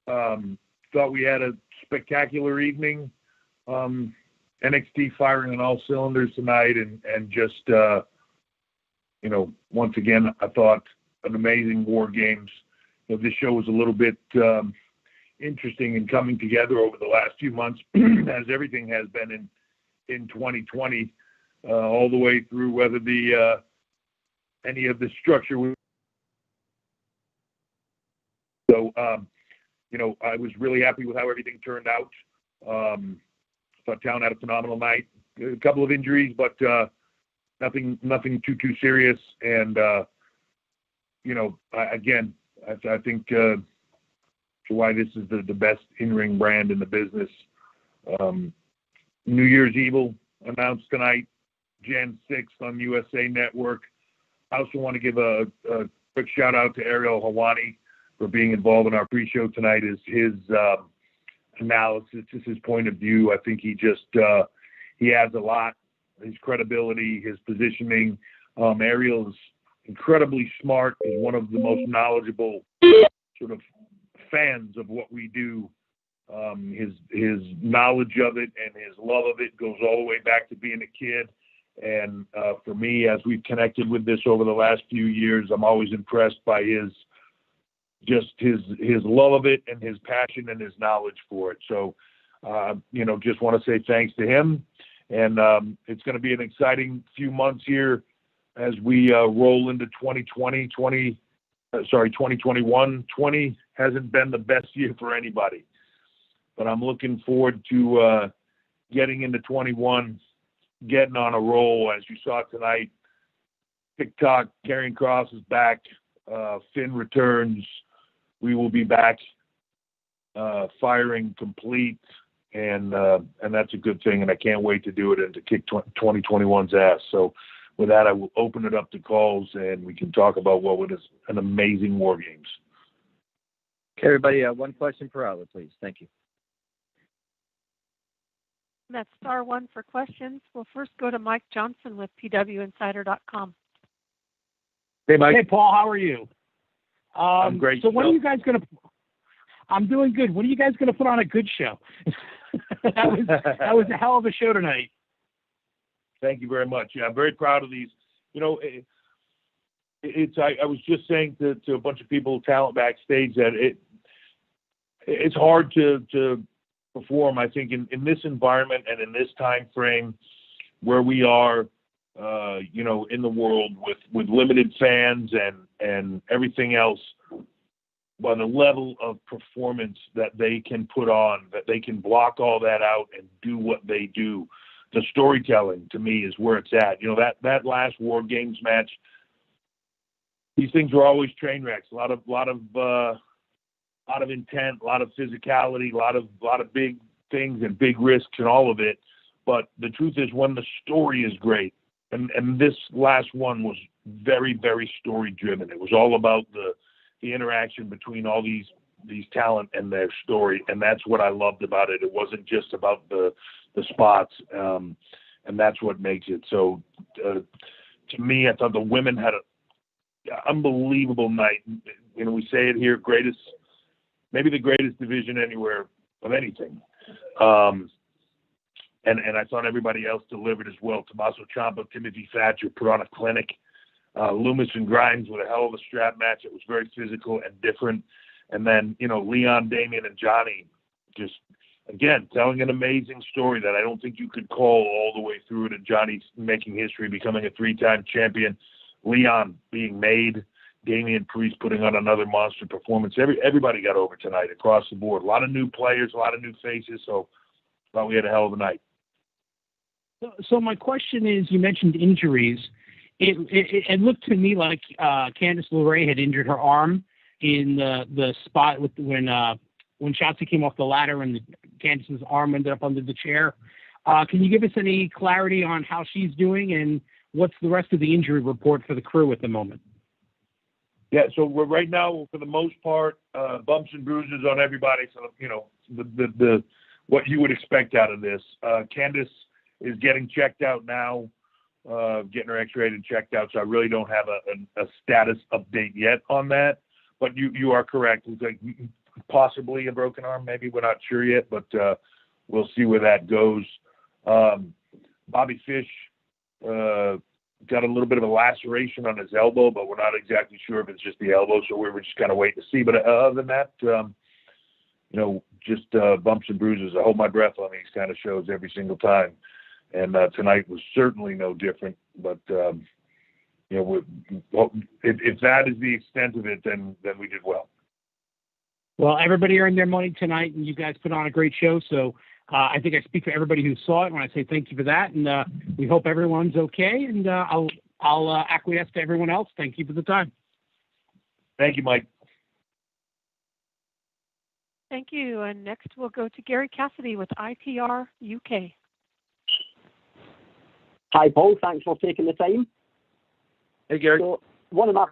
Thought we had a spectacular evening. NXT firing on all cylinders tonight, and just, once again, I thought an amazing WarGames. This show was a little bit interesting in coming together over the last few months, as everything has been in 2020, all the way through whether any of the structure was. So, I was really happy with how everything turned out. Thought Town had a phenomenal night. A couple of injuries, but nothing too serious. And I think why this is the best in-ring brand in the business. New Year's Evil announced tonight, Jan 6th on USA Network. I also want to give a quick shout out to Ariel Hawani for being involved in our pre-show tonight. Is his analysis, just his point of view. I think he adds a lot. His credibility, his positioning. Ariel's incredibly smart. He's one of the most knowledgeable sort of fans of what we do. His knowledge of it and his love of it goes all the way back to being a kid. And for me, as we've connected with this over the last few years, I'm always impressed by his love of it and his passion and his knowledge for it. So, just want to say thanks to him. And it's going to be an exciting few months here as we roll into 2021. 20 hasn't been the best year for anybody, but I'm looking forward to getting into 21, getting on a roll. As you saw tonight, TikTok, Karrion Kross is back. Finn returns. We will be back firing complete, and that's a good thing, and I can't wait to do it and to kick 2021's ass. So with that, I will open it up to calls, and we can talk about what was an amazing WarGames. Okay, everybody, one question per hour, please. Thank you. That's *1 for questions. We'll first go to Mike Johnson with PWInsider.com. Hey, Mike. Hey, Paul. How are you? I'm great. So when are you guys going to? I'm doing good. When are you guys going to put on a good show? that was a hell of a show tonight. Thank you very much. Yeah, I'm very proud of these. I was just saying to a bunch of people, talent backstage, that it's hard to perform. I think in this environment and in this time frame where we are, in the world with limited fans and everything else, by the level of performance that they can put on, that they can block all that out and do what they do. The storytelling, to me, is where it's at. That last WarGames match, these things were always train wrecks. A lot of intent, a lot of physicality, a lot of big things and big risks and all of it. But the truth is, when the story is great, and this last one was very, very story driven. It was all about the interaction between all these talent and their story, and that's what I loved about it. It wasn't just about the spots, and that's what makes it. So, to me, I thought the women had an unbelievable night. We say it here, maybe the greatest division anywhere of anything. And I thought everybody else delivered as well. Tommaso Ciampa, Timothy Thatcher put on a clinic. Loomis and Grimes with a hell of a strap match. It was very physical and different. And then, Leon, Damian, and Johnny just, again, telling an amazing story that I don't think you could call all the way through to Johnny making history, becoming a 3-time champion, Leon being made, Damian Priest putting on another monster performance. Everybody got over tonight across the board. A lot of new players, a lot of new faces, so I thought we had a hell of a night. So my question is, you mentioned injuries. It looked to me like Candice LeRae had injured her arm in the spot when Shotzi came off the ladder and Candice's arm ended up under the chair. Can you give us any clarity on how she's doing and what's the rest of the injury report for the crew at the moment? Yeah, so we're right now, for the most part, bumps and bruises on everybody. So, the what you would expect out of this. Candice is getting checked out now, getting her x-rayed and checked out. So I really don't have a status update yet on that. But you are correct. It's like possibly a broken arm. Maybe we're not sure yet, but we'll see where that goes. Bobby Fish got a little bit of a laceration on his elbow, but we're not exactly sure if it's just the elbow, so we were just kind of waiting to see. But other than that, just bumps and bruises. I hold my breath on these kind of shows every single time, and tonight was certainly no different. But if that is the extent of it, then we did well. Well, everybody earned their money tonight, and you guys put on a great show. So I think I speak for everybody who saw it when I say thank you for that. And we hope everyone's okay. And I'll acquiesce to everyone else. Thank you for the time. Thank you, Mike. Thank you. And next we'll go to Gary Cassidy with ITR UK. Hi, Paul. Thanks for taking the time. Hey, Gary. So one of my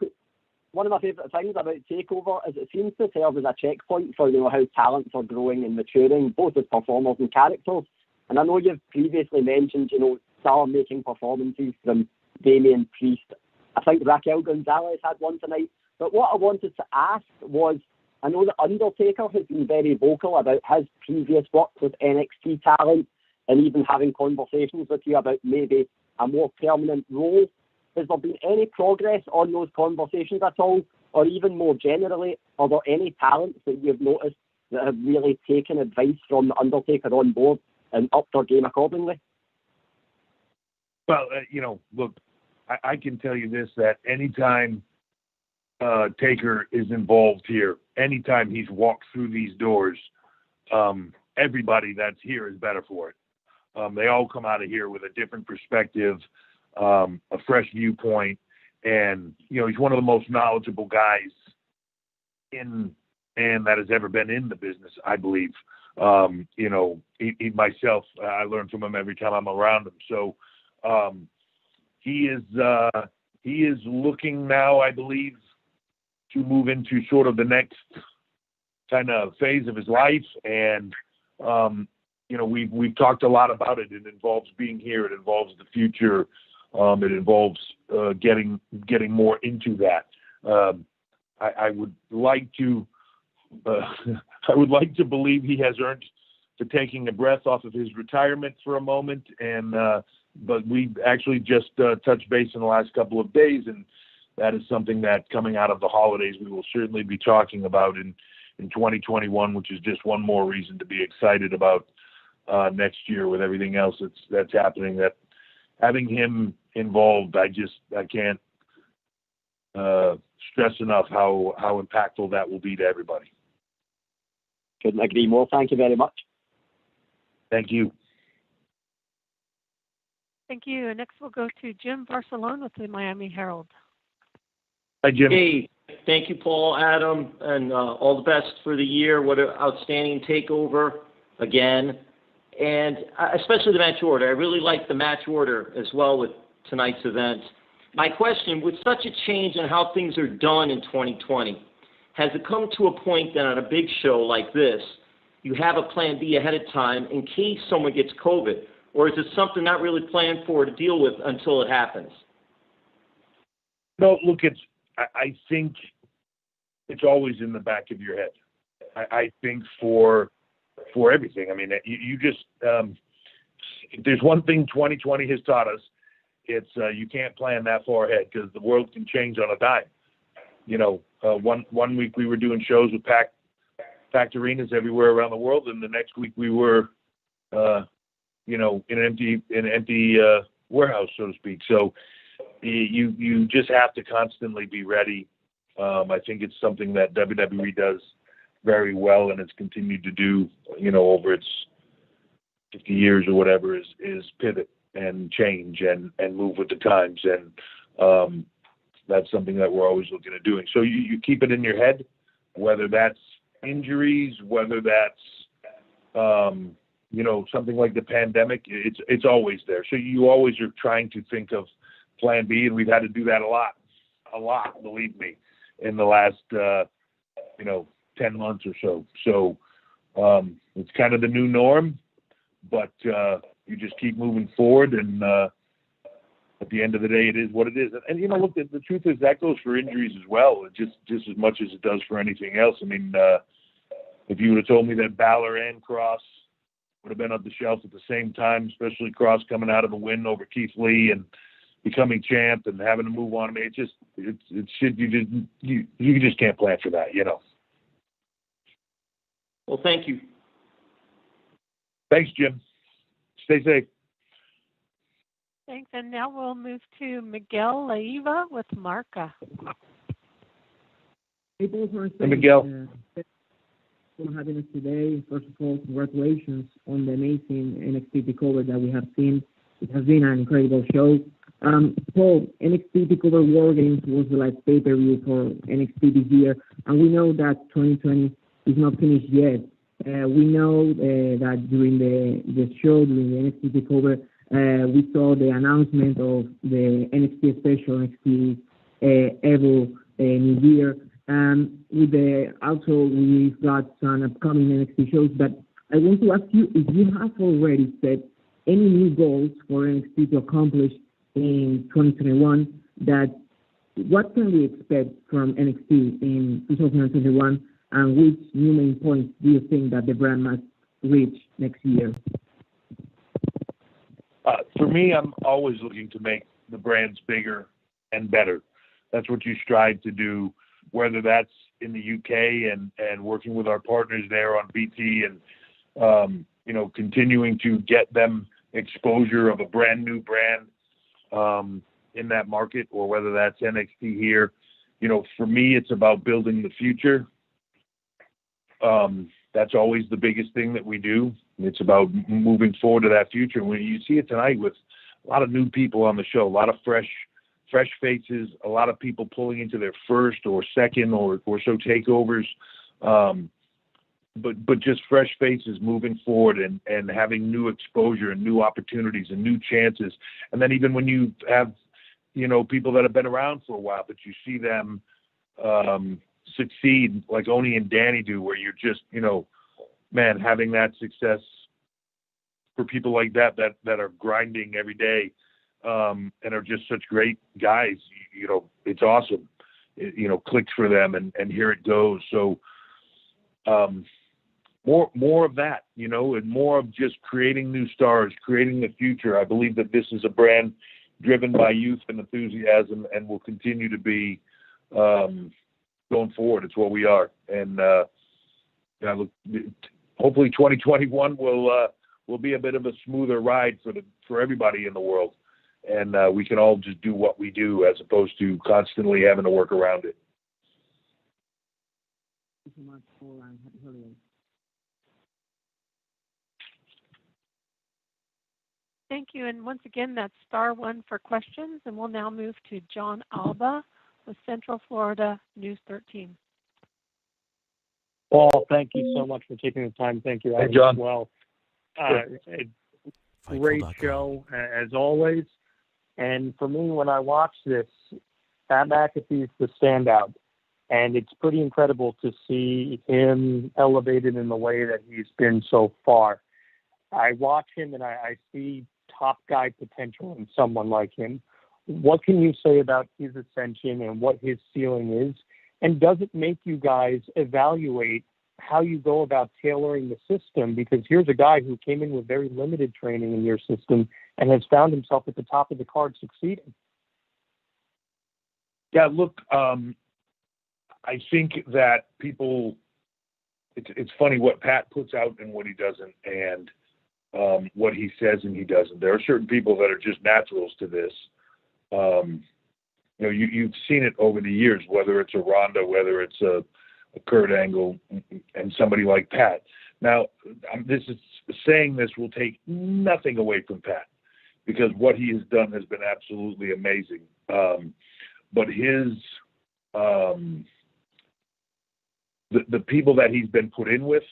favourite things about Takeover is it seems to serve as a checkpoint for how talents are growing and maturing, both as performers and characters. And I know you've previously mentioned, star-making performances from Damian Priest. I think Raquel Gonzalez had one tonight. But what I wanted to ask was, I know that Undertaker has been very vocal about his previous work with NXT talent and even having conversations with you about maybe a more permanent role. Has there been any progress on those conversations at all? Or even more generally, are there any talents that you've noticed that have really taken advice from the Undertaker on board and upped their game accordingly? Well, look, I can tell you this, that anytime Taker is involved here, anytime he's walked through these doors, everybody that's here is better for it. They all come out of here with a different perspective, a fresh viewpoint, and he's one of the most knowledgeable guys that has ever been in the business, I believe. He myself, I learn from him every time I'm around him. So he is looking now, I believe, to move into sort of the next kind of phase of his life, and we've talked a lot about it. It involves being here. It involves the future. It involves getting more into that. I would like to believe he has earned the taking a breath off of his retirement for a moment, but we actually just touched base in the last couple of days, and that is something that coming out of the holidays we will certainly be talking about in 2021, which is just one more reason to be excited about next year with everything else that's happening. That having him involved, I can't stress enough how impactful that will be to everybody. Couldn't agree more. Thank you very much. Thank you. Thank you. And next we'll go to Jim Barcelone with the Miami Herald. Hi, Jim. Hey, thank you, Paul, Adam, and all the best for the year. What an outstanding takeover again. And especially the match order. I really like the match order as well with tonight's event. My question, with such a change in how things are done in 2020, has it come to a point that on a big show like this, you have a plan B ahead of time in case someone gets COVID? Or is it something not really planned for to deal with until it happens? No, look, I think it's always in the back of your head. I think for everything. I mean, you just if there's one thing 2020 has taught us, it's you can't plan that far ahead because the world can change on a dime. One week we were doing shows with packed arenas everywhere around the world, and the next week we were, in an empty warehouse, so to speak. So you just have to constantly be ready. I think it's something that WWE does very well, and it's continued to do, over its 50 years or whatever, is pivot and change and move with the times. And that's something that we're always looking at doing. So you keep it in your head, whether that's injuries, whether that's, something like the pandemic, it's always there. So you always are trying to think of plan B, and we've had to do that a lot, believe me, in the last, 10 months or so. So it's kind of the new norm, but you just keep moving forward, and at the end of the day, it is what it is. And look, the truth is that goes for injuries as well, just as much as it does for anything else. I mean, If you would have told me that Balor and Cross would have been on the shelf at the same time, especially Cross coming out of a win over Keith Lee and becoming champ and having to move on, I mean, it's shit you just can't plan for that, you know. Well, thank you. Thanks, Jim. Stay safe. Thanks. And now we'll move to Miguel Leiva with Marca. Hey, both want to Hey, Miguel. Thanks for having us today. First of all, congratulations on the amazing NXT Takeover that we have seen. It has been an incredible show. Paul, NXT Takeover WarGames was the last pay-per-view for NXT this year, and we know that 2020 is not finished yet. We know that during the show, during the NXT Takeover, we saw the announcement of the NXT Special, NXT Evo New Year. Also, we've got some upcoming NXT shows, but I want to ask you if you have already set any new goals for NXT to accomplish in 2021. What can we expect from NXT in 2021, and which new main points do you think that the brand must reach next year? For me, I'm always looking to make the brands bigger and better. That's what you strive to do, whether that's in the UK and working with our partners there on BT and, continuing to get them exposure of a brand new brand in that market, or whether that's NXT here. You know, for me, it's about building the future. That's always the biggest thing that we do. It's about moving forward to that future. When you see it tonight with a lot of new people on the show, a lot of fresh faces, a lot of people pulling into their first or second or so takeovers, but just fresh faces moving forward and having new exposure and new opportunities and new chances. And then even when you have, people that have been around for a while, but you see them succeed like Oni and Danny do, where you're just, having that success for people like that are grinding every day and are just such great guys, it's awesome. It clicks for them and here it goes. So more of that, and more of just creating new stars, creating the future. I believe that this is a brand driven by youth and enthusiasm and will continue to be going forward. It's what we are. And hopefully 2021 will be a bit of a smoother ride for everybody in the world. And we can all just do what we do as opposed to constantly having to work around it. Thank you so much, Paul, and happy holidays. Thank you. And once again, that's *1 for questions. And we'll now move to John Alba with Central Florida News 13. Paul, thank you so much for taking the time. Thank you, Hey, John. as well. Great show, as always. And for me, when I watch this, Pat McAfee is the standout. And it's pretty incredible to see him elevated in the way that he's been so far. I watch him and I see top guy potential in someone like him. What can you say about his ascension and what his ceiling is? And does it make you guys evaluate how you go about tailoring the system? Because here's a guy who came in with very limited training in your system and has found himself at the top of the card succeeding. Yeah, look, I think that people, it's funny what Pat puts out and what he doesn't, and what he says and he doesn't. There are certain people that are just naturals to this. You've seen it over the years, whether it's a Ronda, whether it's a Kurt Angle, and somebody like Pat. Now, saying this will take nothing away from Pat, because what he has done has been absolutely amazing. But the people that he's been put in with,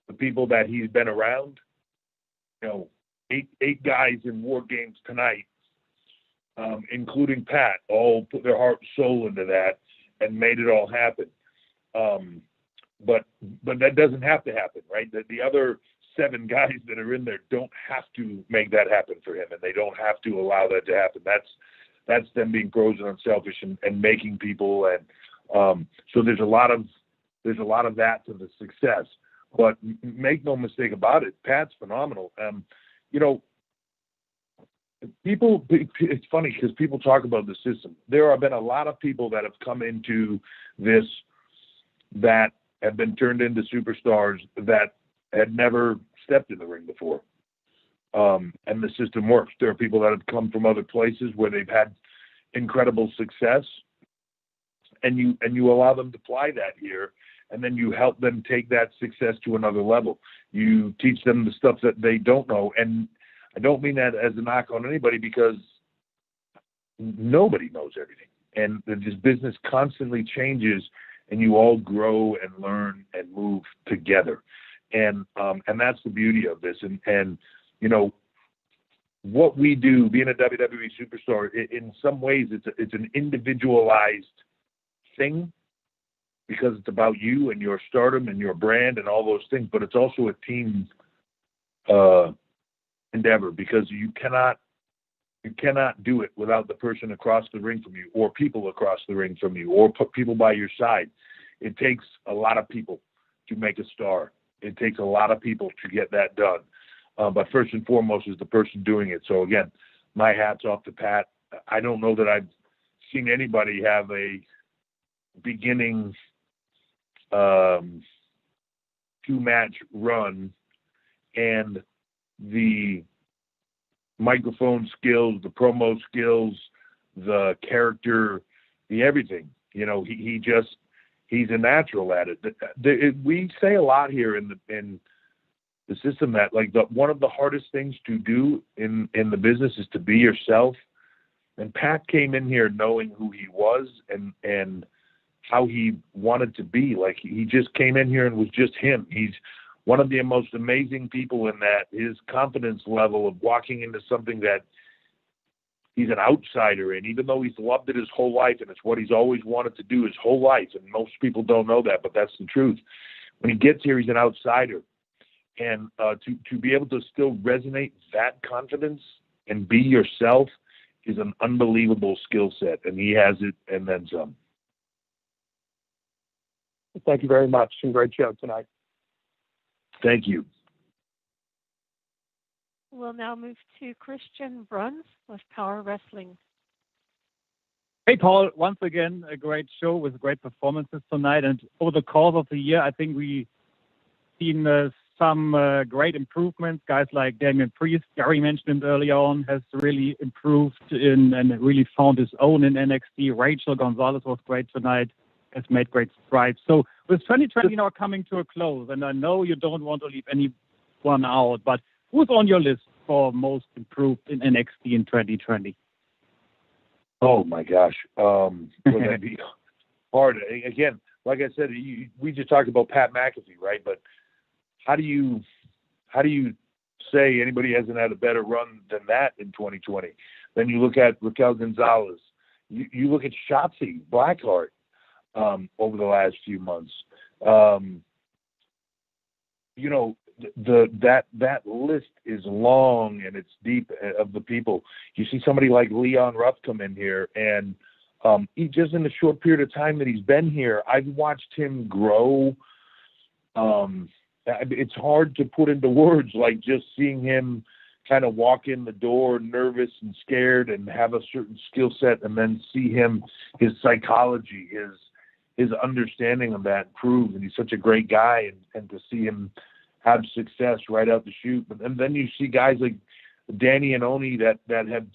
the people that he's been around, eight guys in WarGames tonight, including Pat, all put their heart and soul into that and made it all happen. But that doesn't have to happen, right? The other 7 guys that are in there don't have to make that happen for him, and they don't have to allow that to happen. That's them being pros and unselfish and making people. And so there's a lot of there's a lot of that to the success. But make no mistake about it, Pat's phenomenal. You know, it's funny because people talk about the system. There have been a lot of people that have come into this that have been turned into superstars that had never stepped in the ring before. And the system works. There are people that have come from other places where they've had incredible success, and you allow them to apply that here, and then you help them take that success to another level. You teach them the stuff that they don't know, and I don't mean that as a knock on anybody, because nobody knows everything, and this business constantly changes, and you all grow and learn and move together, and that's the beauty of this. And you know, what we do, being a WWE superstar, in some ways it's an individualized thing, because it's about you and your stardom and your brand and all those things, but it's also a team endeavor, because you cannot do it without the person across the ring from you, or people across the ring from you, or people by your side. It takes a lot of people to make a star. It takes a lot of people to get that done. But first and foremost is the person doing it. So again, my hat's off to Pat. I don't know that I've seen anybody have a beginning 2-match run and the microphone skills, the promo skills, the character, the everything. You know, he's a natural at it. We say a lot here in the system that, like, one of the hardest things to do in the business is to be yourself. And Pat came in here knowing who he was and how he wanted to be. Like, he just came in here and was just him. He's one of the most amazing people in that his confidence level of walking into something that he's an outsider in, even though he's loved it his whole life, and it's what he's always wanted to do his whole life. And most people don't know that, but that's the truth. When he gets here, he's an outsider. And to be able to still resonate that confidence and be yourself is an unbelievable skill set, and he has it and then some. Thank you very much, and great show tonight. Thank you. We'll now move to Christian Bruns with Power Wrestling. Hey, Paul, once again, a great show with great performances tonight. And over the course of the year, I think we've seen some great improvements. Guys like Damian Priest, Gary mentioned him earlier on, has really improved and really found his own in NXT. Rachel Gonzalez was great tonight, has made great strides. So with 2020 now coming to a close, and I know you don't want to leave anyone out, but who's on your list for most improved in NXT in 2020? Oh my gosh, would that be hard? Again, like I said, we just talked about Pat McAfee, right? But how do you say anybody hasn't had a better run than that in 2020? Then you look at Raquel Gonzalez, you look at Shotzi Blackheart over the last few months. You know, that list is long and it's deep of the people. You see somebody like Leon Ruff come in here, and he just, in the short period of time that he's been here, I've watched him grow. It's hard to put into words, like just seeing him kind of walk in the door nervous and scared and have a certain skill set, and then see him, his psychology, his understanding of that improve. And he's such a great guy, and to see him have success right out the chute. And then you see guys like Danny and Oni that have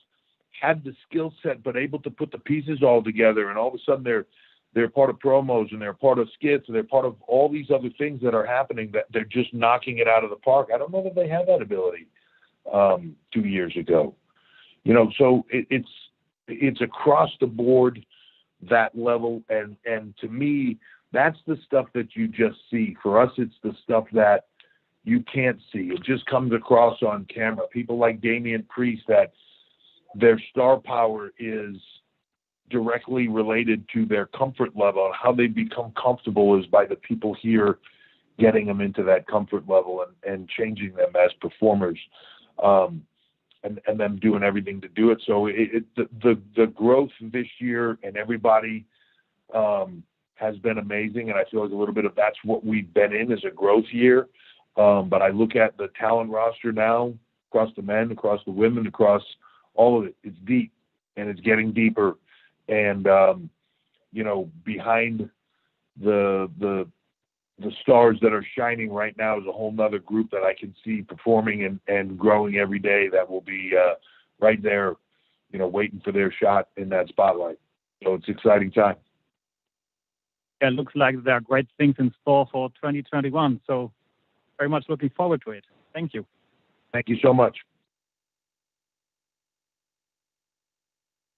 had the skill set but able to put the pieces all together, and all of a sudden they're part of promos, and they're part of skits, and they're part of all these other things that are happening, that they're just knocking it out of the park. I don't know that they had that ability 2 years ago. You know, so it's across the board, that level, and to me, that's the stuff that you just see. For us, it's the stuff that you can't see. It just comes across on camera. People like Damian Priest, that their star power is directly related to their comfort level. How they become comfortable is by the people here getting them into that comfort level and changing them as performers, and them doing everything to do it. So the growth this year, and everybody has been amazing, and I feel like a little bit of that's what we've been in as a growth year. But I look at the talent roster now, across the men, across the women, across all of it. It's deep, and it's getting deeper. And behind the stars that are shining right now is a whole nother group that I can see performing and growing every day that will be right there, waiting for their shot in that spotlight. So it's an exciting time. Yeah, it looks like there are great things in store for 2021. So very much looking forward to it. Thank you. Thank you so much.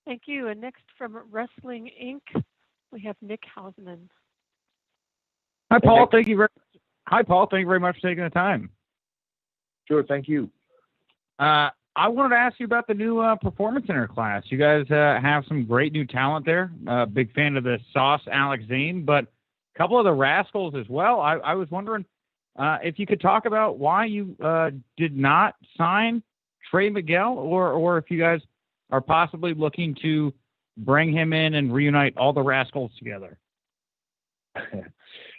Thank you. And next from Wrestling Inc., we have Nick Hausman. Hi, Paul. Thank you very much for taking the time. Sure. Thank you. I wanted to ask you about the new Performance Center class. You guys have some great new talent there. Big fan of the Sauce Alex Zane, but a couple of the Rascals as well. I was wondering if you could talk about why you did not sign Trey Miguel, or if you guys are possibly looking to bring him in and reunite all the Rascals together.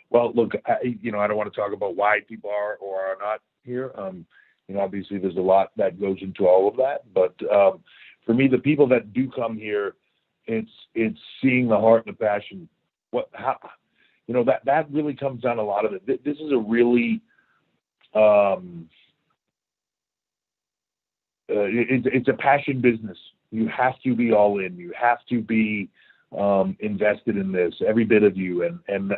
Well, look, I don't want to talk about why people are or are not here. Obviously there's a lot that goes into all of that, but for me, the people that do come here, it's seeing the heart and the passion. That really comes down to a lot of it. This is a really, it's a passion business. You have to be all in. You have to be invested in this, every bit of you. And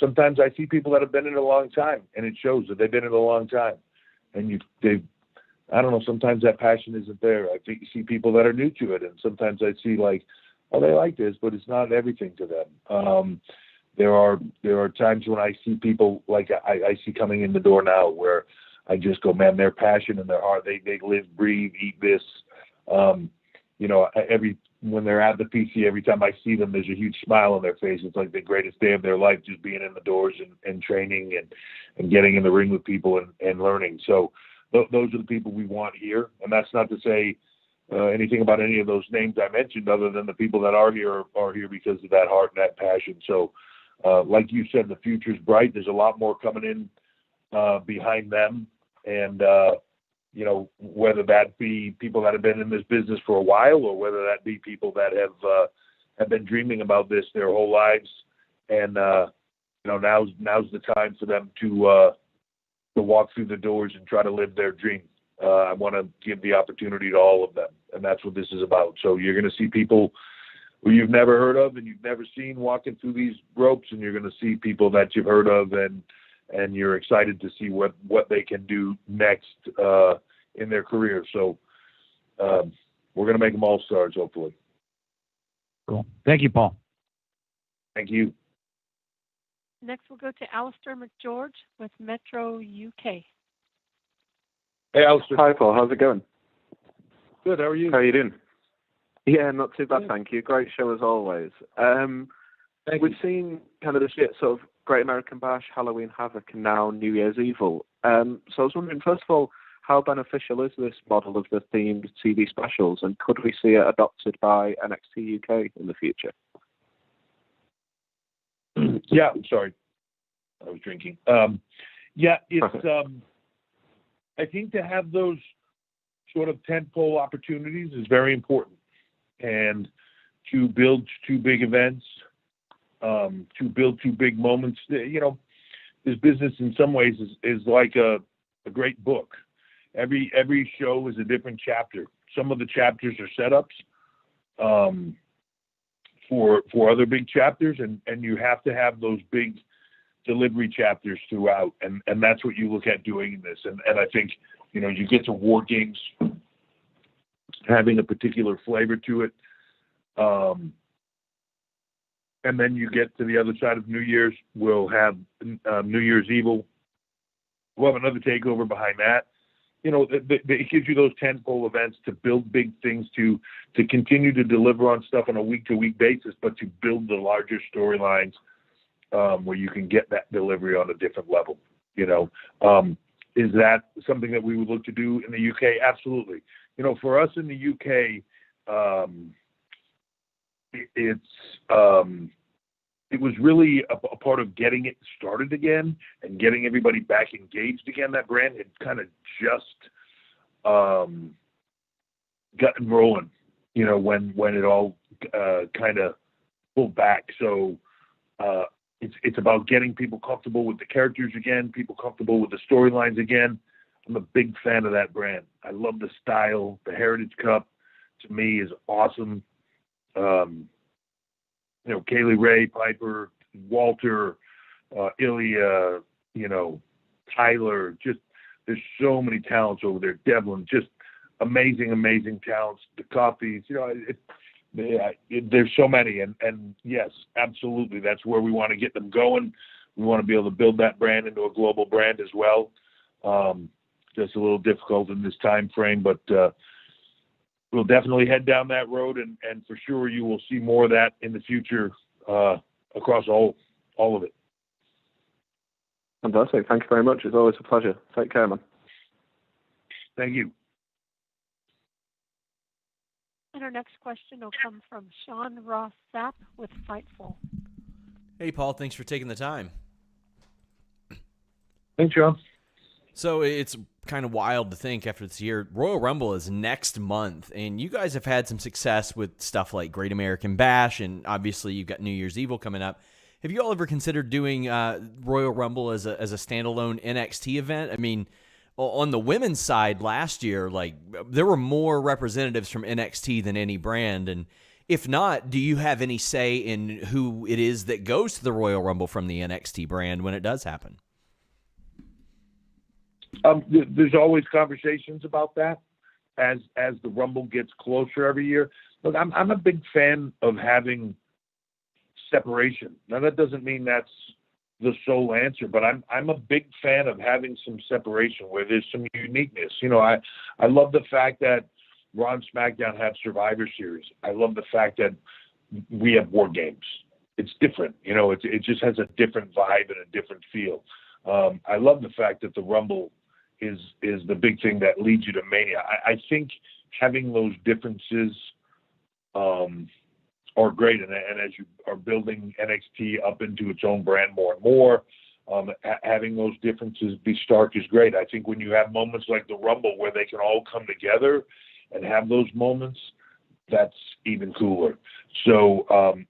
sometimes I see people that have been in it a long time, and it shows that they've been in it a long time. And I don't know, sometimes that passion isn't there. I think you see people that are new to it, and sometimes I see like, oh, they like this, but it's not everything to them. There are times when I see people like I see coming in the door now where I just go, man, their passion and their heart, they live, breathe, eat this. When they're at the PC, every time I see them, there's a huge smile on their face. It's like the greatest day of their life, just being in the doors and training and getting in the ring with people and learning. So those are the people we want here. And that's not to say anything about any of those names I mentioned, other than the people that are here because of that heart and that passion. So like you said, the future's bright. There's a lot more coming in behind them. And, whether that be people that have been in this business for a while, or whether that be people that have been dreaming about this their whole lives. And, now's the time for them to walk through the doors and try to live their dream. I want to give the opportunity to all of them. And that's what this is about. So you're going to see people who you've never heard of and you've never seen walking through these ropes, and you're going to see people that you've heard of and you're excited to see what they can do next in their career. So we're going to make them all stars, hopefully. Cool. Thank you, Paul. Thank you. Next, we'll go to Alistair McGeorge with Metro UK. Hey, Alistair. Hi, Paul. How's it going? Good. How are you? How are you doing? Yeah, not too bad, thank you. Great show as always. We've seen kind of this sort of Great American Bash, Halloween Havoc, and now New Year's Evil. So I was wondering, first of all, how beneficial is this model of the themed TV specials, and could we see it adopted by NXT UK in the future? Yeah, I'm sorry. I was drinking. It's I think to have those sort of tentpole opportunities is very important, and to build two big events, to build two big moments. This business in some ways is like a great book. Every show is a different chapter. Some of the chapters are setups for other big chapters, and you have to have those big delivery chapters throughout, and that's what you look at doing in this. And I think you get to WarGames having a particular flavor to it, and then you get to the other side of New Year's. We'll have New Year's Evil. We'll have another takeover behind that. It gives you those tentpole events to build big things, to continue to deliver on stuff on a week-to-week basis, but to build the larger storylines where you can get that delivery on a different level. Is that something that we would look to do in the UK? Absolutely. For us in the UK, it's it was really a part of getting it started again and getting everybody back engaged again. That brand had kind of just gotten rolling, when it all kind of pulled back. So it's about getting people comfortable with the characters again, people comfortable with the storylines again. I'm a big fan of that brand. I love the style. The Heritage Cup, to me, is awesome. Kaylee Ray, Piper, Walter, Ilya, Tyler, just there's so many talents over there. Devlin, just amazing talents. The Coffees, there's so many. And yes, absolutely, that's where we want to get them going. We want to be able to build that brand into a global brand as well. Just a little difficult in this time frame, but we'll definitely head down that road, and for sure you will see more of that in the future across all of it. Fantastic. Thank you very much. It's always a pleasure. Take care, man. Thank you. And our next question will come from Sean Ross Sapp with Fightful. Hey, Paul. Thanks for taking the time. Thanks, Sean. So it's kind of wild to think after this year, Royal Rumble is next month, and you guys have had some success with stuff like Great American Bash, and obviously you've got New Year's Evil coming up. Have you all ever considered doing Royal Rumble as a standalone NXT event? I mean, on the women's side last year, there were more representatives from NXT than any brand, and if not, do you have any say in who it is that goes to the Royal Rumble from the NXT brand when it does happen? There's always conversations about that as the Rumble gets closer every year. Look, I'm a big fan of having separation. Now, that doesn't mean that's the sole answer, but I'm a big fan of having some separation where there's some uniqueness. I love the fact that Raw and SmackDown have Survivor Series. I love the fact that we have WarGames. It's different. It just has a different vibe and a different feel. I love the fact that the Rumble is the big thing that leads you to Mania. I think having those differences are great, and as you are building NXT up into its own brand more and more, having those differences be stark is great. I think when you have moments like the Rumble where they can all come together and have those moments, that's even cooler. So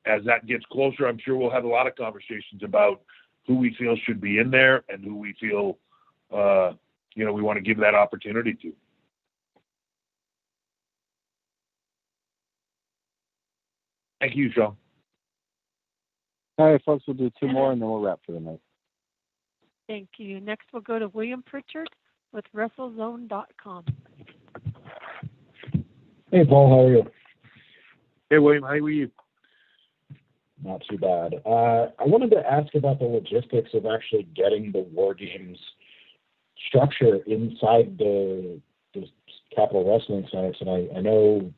as that gets closer, I'm sure we'll have a lot of conversations about who we feel should be in there and who we feel we want to give that opportunity to. Thank you, Sean. All right, folks, we'll do two more and then we'll wrap for the night. Thank you. Next, we'll go to William Pritchard with WrestleZone.com. Hey, Paul, how are you? Hey, William, how are you? Not too bad. I wanted to ask about the logistics of actually getting the WarGames structure inside the Capitol Wrestling Center. And I know,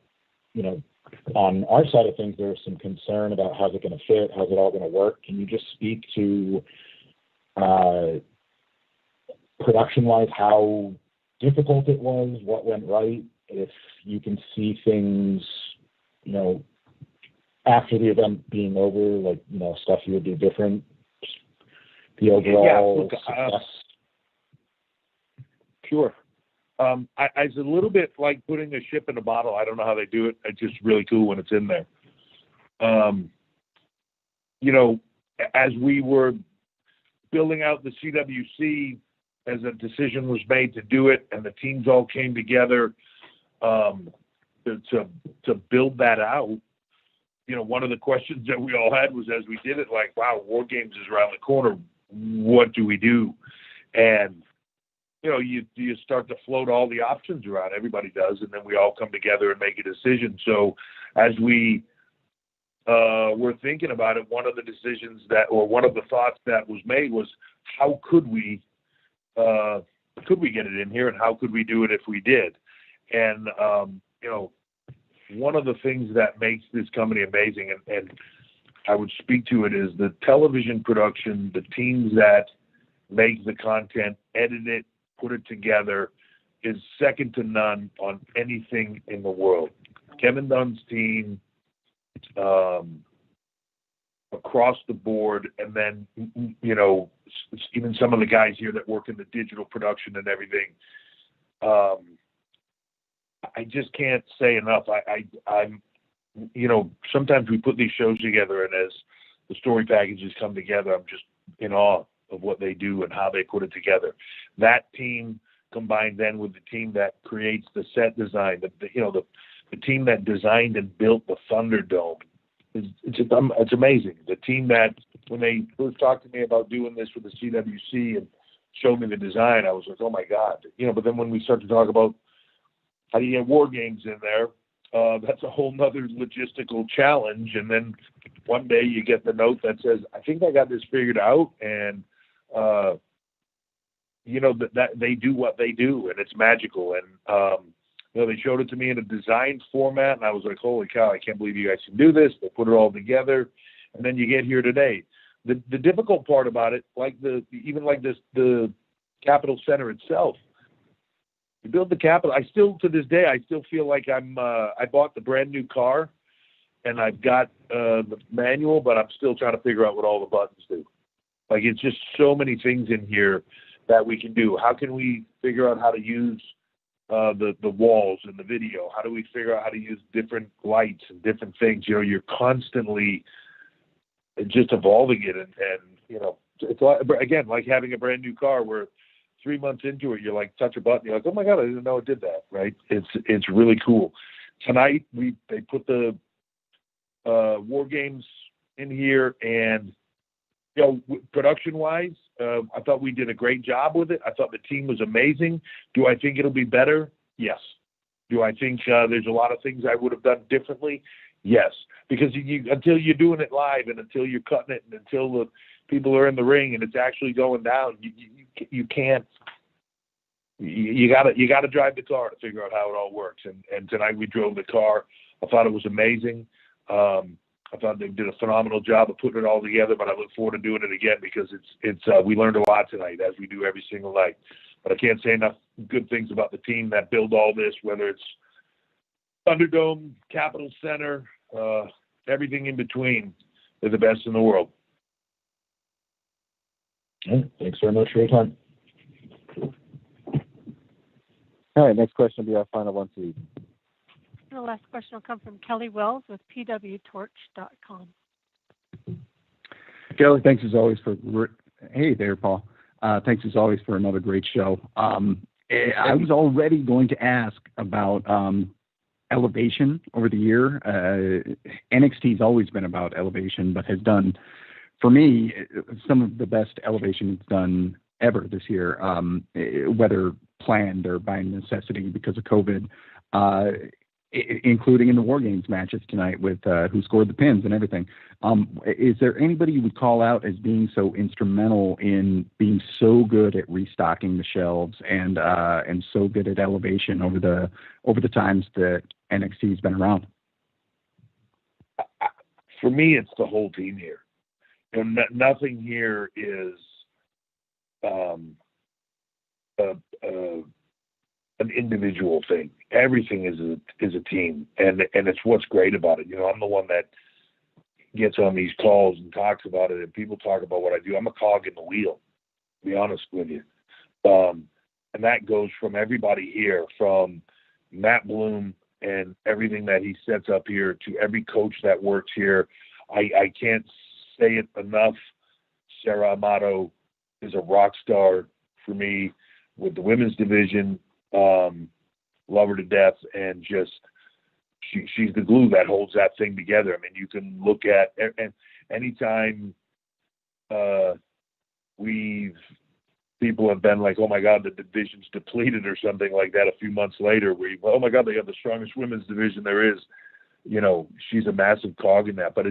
on our side of things, there's some concern about how's it going to fit, how's it all going to work. Can you just speak to production-wise how difficult it was, what went right, if you can see things, after the event being over, stuff you would do different, the overall success? Sure. It's a little bit like putting a ship in a bottle. I don't know how they do it. It's just really cool when it's in there. As we were building out the CWC, as a decision was made to do it, and the teams all came together to build that out, one of the questions that we all had was, as we did it, wow, WarGames is around the corner. What do we do? And you start to float all the options around. Everybody does, and then we all come together and make a decision. So as we were thinking about it, one of the thoughts that was made was, how could we get it in here, and how could we do it if we did? And one of the things that makes this company amazing, and I would speak to it, is the television production, the teams that make the content, edit it, put it together, is second to none on anything in the world. Kevin Dunn's team, across the board, and then, you know, even some of the guys here that work in the digital production and everything. I just can't say enough. I'm, you know, sometimes we put these shows together, and as the story packages come together, I'm just in awe of what they do and how they put it together. That team combined then with the team that creates the set design, the team that designed and built the Thunderdome. It's amazing. The team that, when they first talked to me about doing this with the CWC and showed me the design, I was like, oh my God. You know, but then when we start to talk about how do you get WarGames in there, that's a whole nother logistical challenge. And then one day you get the note that says, I think I got this figured out. And, you know, that they do what they do, and it's magical. And, you know, they showed it to me in a design format, and I was like, holy cow, I can't believe you guys can do this. They put it all together, and then you get here today. The difficult part about it, the Capitol Center itself, you build the Capitol. To this day, I still feel like I bought the brand new car, and I've got the manual, but I'm still trying to figure out what all the buttons do. Like, it's just so many things in here that we can do. How can we figure out how to use the walls and the video? How do we figure out how to use different lights and different things? You know, you're constantly just evolving it, and you know, it's like, again, like having a brand new car where 3 months into it, you're like, touch a button, you're like, oh my God, I didn't know it did that, right? It's really cool. Tonight they put the WarGames in here, and you know, production-wise, I thought we did a great job with it. I thought the team was amazing. Do I think it'll be better? Yes. Do I think there's a lot of things I would have done differently? Yes. Because until you're doing it live, and until you're cutting it, and until the people are in the ring and it's actually going down, you can't. You gotta drive the car to figure out how it all works. And tonight we drove the car. I thought it was amazing. I thought they did a phenomenal job of putting it all together, but I look forward to doing it again because we learned a lot tonight, as we do every single night. But I can't say enough good things about the team that build all this, whether it's Thunderdome, Capitol Center, everything in between. They're the best in the world. Okay, thanks very much for your time. All right, next question will be our final one, please. The last question will come from Kelly Wells with pwtorch.com. Kelly, thanks as always hey there, Paul. Thanks as always for another great show. I was already going to ask about Elevation over the year. NXT's always been about Elevation, but has done, for me, some of the best Elevation it's done ever this year, whether planned or by necessity because of COVID. Including in the WarGames matches tonight with who scored the pins and everything. Is there anybody you would call out as being so instrumental in being so good at restocking the shelves and so good at Elevation over the times that NXT's been around? For me, it's the whole team here. You know, nothing here is an individual thing. Everything is a team, and it's what's great about it. You know, I'm the one that gets on these calls and talks about it, and people talk about what I do. I'm a cog in the wheel, to be honest with you. And that goes from everybody here, from Matt Bloom and everything that he sets up here to every coach that works here. I can't say it enough. Sarah Amato is a rock star for me with the women's division. Love her to death, and just she's the glue that holds that thing together. I mean, you can look at, and anytime people have been like, oh my God, the division's depleted or something like that a few months later, oh my God, they have the strongest women's division there is. You know, she's a massive cog in that, but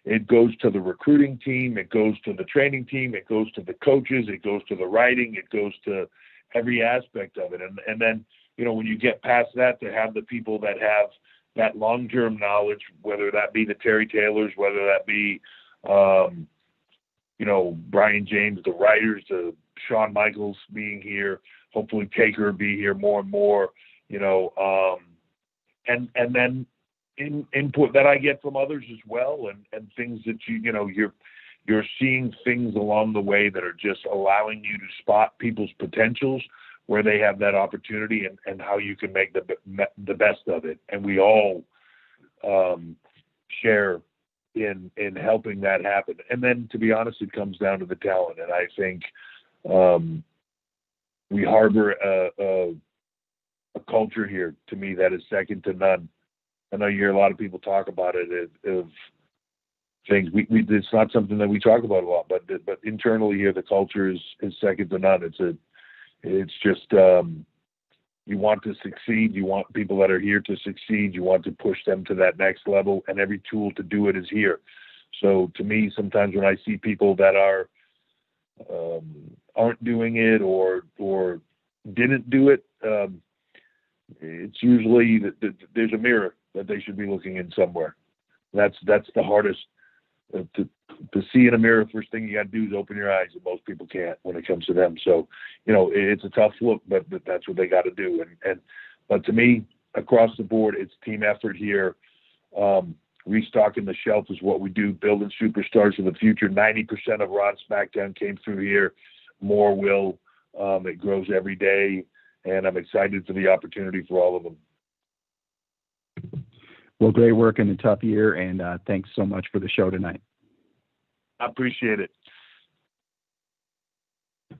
it goes to the recruiting team, it goes to the training team, it goes to the coaches, it goes to the writing, it goes to every aspect of it. And then, you know, when you get past that, to have the people that have that long-term knowledge, whether that be the Terry Taylors, whether that be, you know, Brian James, the writers, Shawn Michaels being here, hopefully Taker be here more and more, you know, and then input that I get from others as well, and things that you're seeing things along the way that are just allowing you to spot people's potentials where they have that opportunity, and how you can make the best of it. And we all share in helping that happen. And then, to be honest, it comes down to the talent. And I think we harbor a culture here, to me, that is second to none. I know you hear a lot of people talk about it of things. It's not something that we talk about a lot, but internally here, the culture is second to none. It's just you want to succeed. You want people that are here to succeed. You want to push them to that next level, and every tool to do it is here. So to me, sometimes when I see people that aren't doing it or didn't do it, it's usually that there's a mirror that they should be looking in somewhere. That's the hardest to see in a mirror. First thing you got to do is open your eyes, and most people can't when it comes to them. So, it's a tough look, but that's what they got to do. But to me, across the board, it's team effort here. Restocking the shelf is what we do, building superstars for the future. 90% of Raw and SmackDown came through here. More will. It grows every day, and I'm excited for the opportunity for all of them. Well, great work in a tough year, and thanks so much for the show tonight. I appreciate it.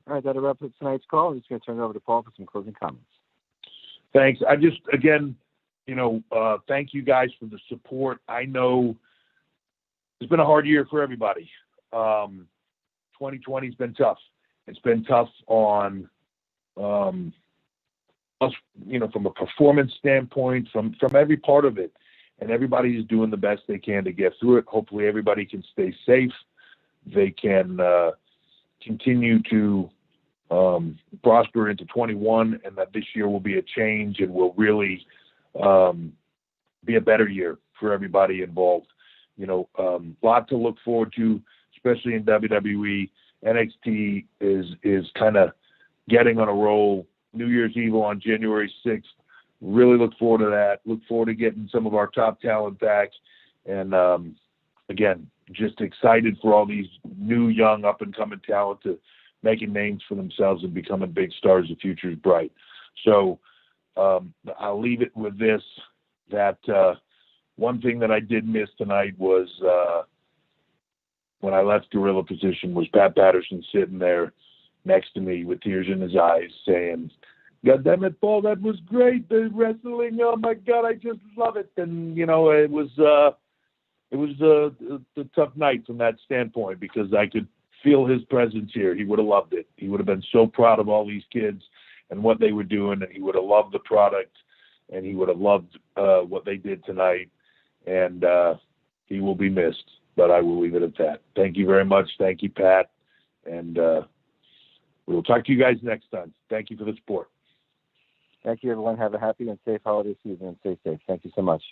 All right, that'll wrap up tonight's call. I'm just going to turn it over to Paul for some closing comments. Thanks. I just, again, thank you guys for the support. I know it's been a hard year for everybody. 2020's been tough. It's been tough on us, from a performance standpoint, from every part of it. And everybody is doing the best they can to get through it. Hopefully everybody can stay safe. They can continue to prosper into 21, and that this year will be a change and will really be a better year for everybody involved. Lot to look forward to, especially in WWE. NXT is kind of getting on a roll. New Year's Eve on January 6th. Really look forward to that. Look forward to getting some of our top talent back. And, again, just excited for all these new, young, up-and-coming talent to making names for themselves and becoming big stars. The future is bright. So I'll leave it with this, that one thing that I did miss tonight was when I left Gorilla Position was Pat Patterson sitting there next to me with tears in his eyes saying, "God damn it, Paul, that was great. The wrestling, oh my God, I just love it." And it was a tough night from that standpoint because I could feel his presence here. He would have loved it. He would have been so proud of all these kids and what they were doing, and he would have loved the product, and he would have loved what they did tonight. And he will be missed. But I will leave it at that. Thank you very much. Thank you, Pat. And we will talk to you guys next time. Thank you for the support. Thank you, everyone. Have a happy and safe holiday season and stay safe. Thank you so much.